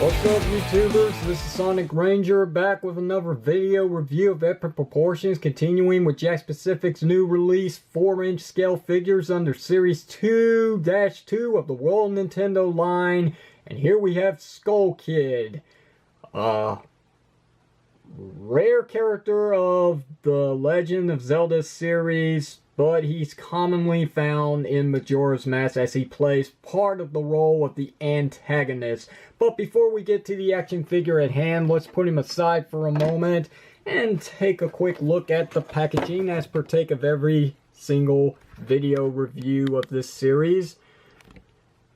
What's up, YouTubers? This is Sonic Ranger back with another video review of epic proportions, continuing with JAKKS Pacific's new release 4-inch scale figures under Series 2-2 of the World Nintendo line. And here we have Skull Kid, rare character of the Legend of Zelda series, but he's commonly found in Majora's Mask as he plays part of the role of the antagonist. But before we get to the action figure at hand, let's put him aside for a moment and take a quick look at the packaging as partake of every single video review of this series.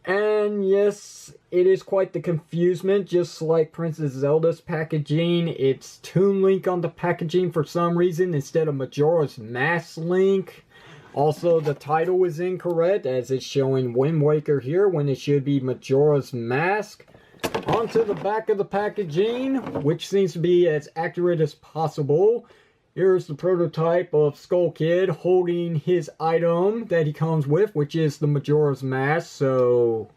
And yes, it is quite the confusement, just like Princess Zelda's packaging. It's Toon Link on the packaging for some reason instead of Majora's Mask Link. Also, the title is incorrect as it's showing Wind Waker here when it should be Majora's Mask. Onto the back of the packaging, which seems to be as accurate as possible. Here's the prototype of Skull Kid holding his item that he comes with, which is the Majora's Mask. So,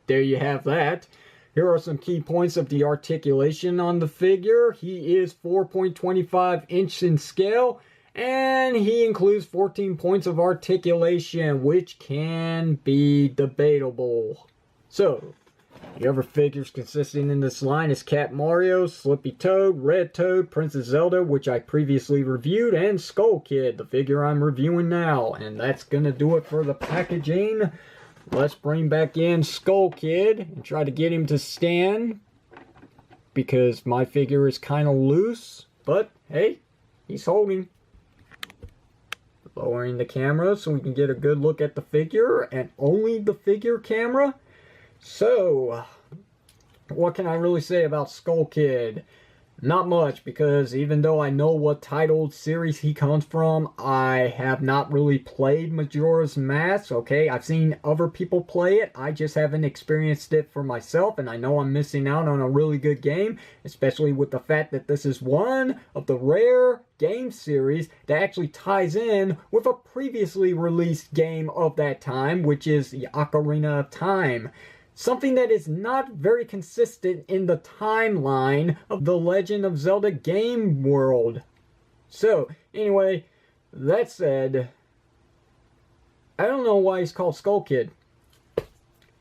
there you have that. Here are some key points of the articulation on the figure. He is 4.25 inches in scale, and he includes 14 points of articulation, which can be debatable. So, the other figures consisting in this line is Cat Mario, Slippy Toad, Red Toad, Princess Zelda, which I previously reviewed, and Skull Kid, the figure I'm reviewing now. And that's gonna do it for the packaging. Let's bring back in Skull Kid and try to get him to stand, because my figure is kind of loose, but hey, he's holding. Lowering the camera so we can get a good look at the figure, and only the figure camera. So, what can I really say about Skull Kid? Not much, because even though I know what titled series he comes from, I have not really played Majora's Mask, okay? I've seen other people play it, I just haven't experienced it for myself, and I know I'm missing out on a really good game, especially with the fact that this is one of the rare game series that actually ties in with a previously released game of that time, which is the Ocarina of Time. Something that is not very consistent in the timeline of the Legend of Zelda game world. So, anyway, that said, I don't know why he's called Skull Kid.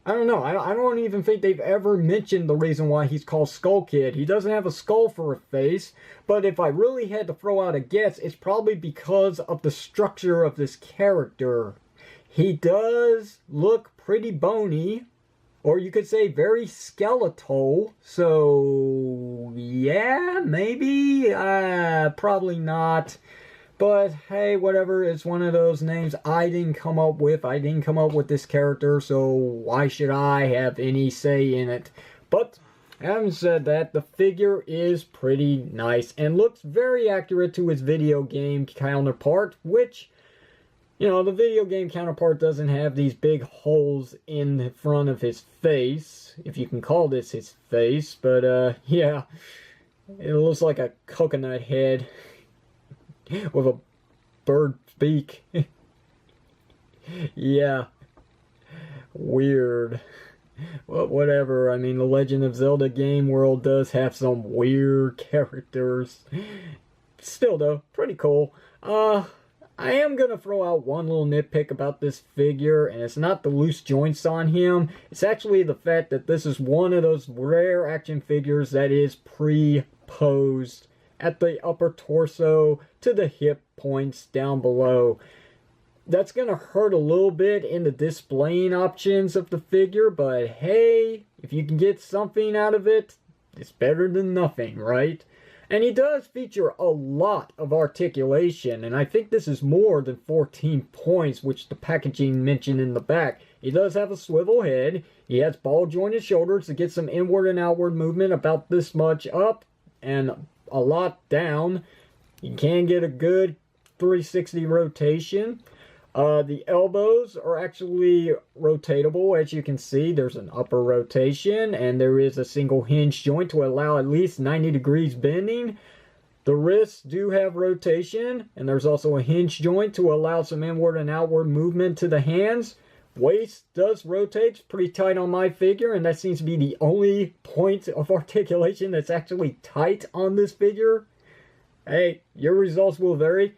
I don't know. I don't even think they've ever mentioned the reason why he's called Skull Kid. He doesn't have a skull for a face, but if I really had to throw out a guess, it's probably because of the structure of this character. He does look pretty bony, or you could say very skeletal, so yeah, maybe, probably not. But hey, whatever, it's one of those names I didn't come up with. I didn't come up with this character, so why should I have any say in it? But having said that, the figure is pretty nice and looks very accurate to his video game counterpart, which, you know, the video game counterpart doesn't have these big holes in the front of his face, if you can call this his face, but yeah, it looks like a coconut head with a bird beak. Yeah, weird. Well, whatever, I mean, the Legend of Zelda game world does have some weird characters. Still though, pretty cool. I am going to throw out one little nitpick about this figure, and it's not the loose joints on him. It's actually the fact that this is one of those rare action figures that is pre-posed at the upper torso to the hip points down below. That's going to hurt a little bit in the displaying options of the figure, but hey, if you can get something out of it, it's better than nothing, right? And he does feature a lot of articulation, and I think this is more than 14 points, which the packaging mentioned in the back. He does have a swivel head, he has ball-jointed shoulders to get some inward and outward movement about this much up, and a lot down. You can get a good 360 rotation. The elbows are actually rotatable, as you can see. There's an upper rotation, and there is a single hinge joint to allow at least 90 degrees bending. The wrists do have rotation, and there's also a hinge joint to allow some inward and outward movement to the hands. Waist does rotate, it's pretty tight on my figure, and that seems to be the only point of articulation that's actually tight on this figure. Hey, your results will vary.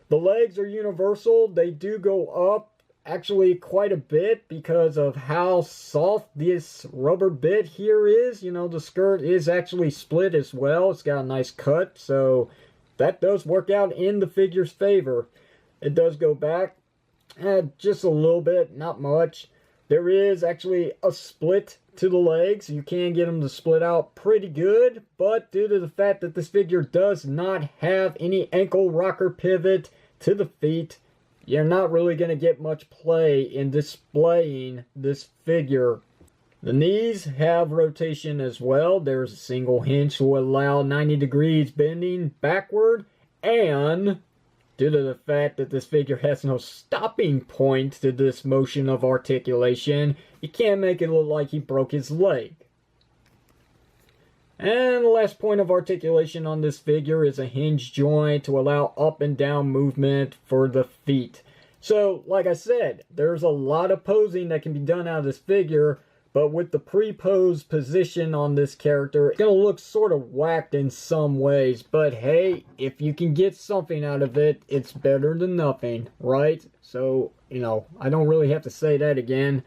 The legs are universal. They do go up actually quite a bit because of how soft this rubber bit here is. You know, the skirt is actually split as well. It's got a nice cut, so that does work out in the figure's favor. It does go back just a little bit, not much. There is actually a split to the legs. You can get them to split out pretty good, but due to the fact that this figure does not have any ankle rocker pivot to the feet, you're not really going to get much play in displaying this figure. The knees have rotation as well. There's a single hinge to allow 90 degrees bending backward, and due to the fact that this figure has no stopping point to this motion of articulation, you can't make it look like he broke his leg. And the last point of articulation on this figure is a hinge joint to allow up and down movement for the feet. So, like I said, there's a lot of posing that can be done out of this figure, but with the pre-posed position on this character, it's going to look sort of whacked in some ways. But hey, if you can get something out of it, it's better than nothing, right? So, you know, I don't really have to say that again.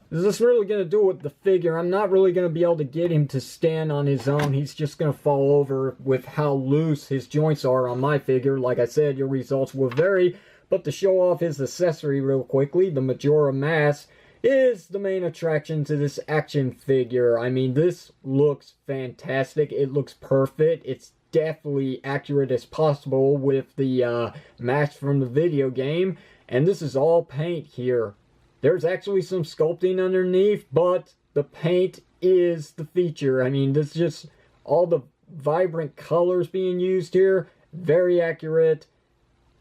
Is this really going to do with the figure? I'm not really going to be able to get him to stand on his own. He's just going to fall over with how loose his joints are on my figure. Like I said, your results will vary. But to show off his accessory real quickly, the Majora mask is the main attraction to this action figure. I mean, this looks fantastic. It looks perfect. It's definitely accurate as possible with the mask from the video game. And this is all paint here. There's actually some sculpting underneath, but the paint is the feature. I mean, this is just all the vibrant colors being used here. Very accurate.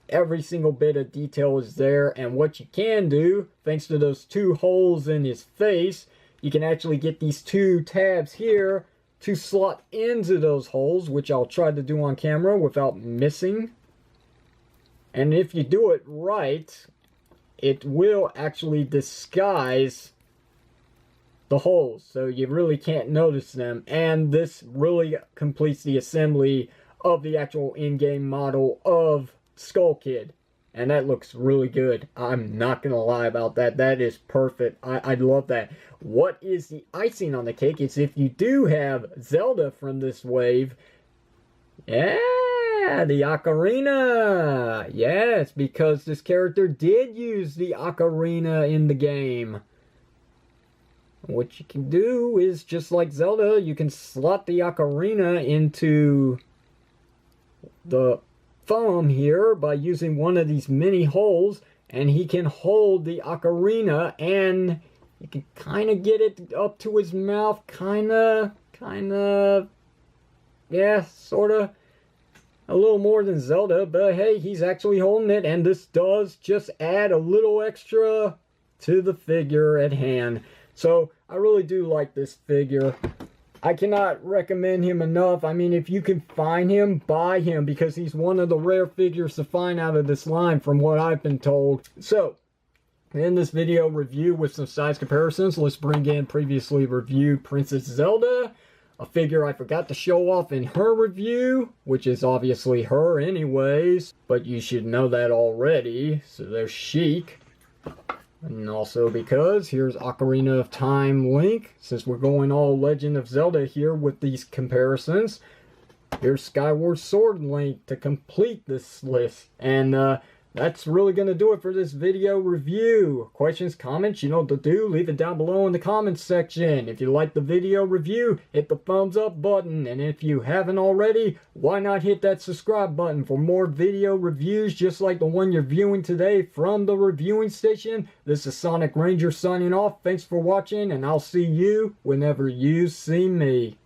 Every single bit of detail is there. And what you can do, thanks to those two holes in his face, you can actually get these two tabs here to slot into those holes, which I'll try to do on camera without missing. And if you do it right, it will actually disguise the holes, so you really can't notice them. And this really completes the assembly of the actual in-game model of Skull Kid, and that looks really good. I'm not gonna lie about that. That is perfect. I love that. What is the icing on the cake is if you do have Zelda from this wave, yeah, the ocarina. Yes, because this character did use the ocarina in the game. What you can do is, just like Zelda, you can slot the ocarina into the thumb here by using one of these mini holes, and he can hold the ocarina, and you can kind of get it up to his mouth, kind of, yeah, sort of. A little more than Zelda, but hey, he's actually holding it, and this does just add a little extra to the figure at hand. So, I really do like this figure. I cannot recommend him enough. I mean, if you can find him, buy him, because he's one of the rare figures to find out of this line, from what I've been told. So, in this video review with some size comparisons, let's bring in previously reviewed Princess Zelda, a figure I forgot to show off in her review, which is obviously her anyways, but you should know that already. So there's Sheik. And also because here's Ocarina of Time Link, since we're going all Legend of Zelda here with these comparisons. Here's Skyward Sword Link to complete this list. And that's really going to do it for this video review. Questions, comments, you know what to do. Leave it down below in the comments section. If you like the video review, hit the thumbs up button. And if you haven't already, why not hit that subscribe button for more video reviews just like the one you're viewing today from the reviewing station. This is Sonic Ranger signing off. Thanks for watching, and I'll see you whenever you see me.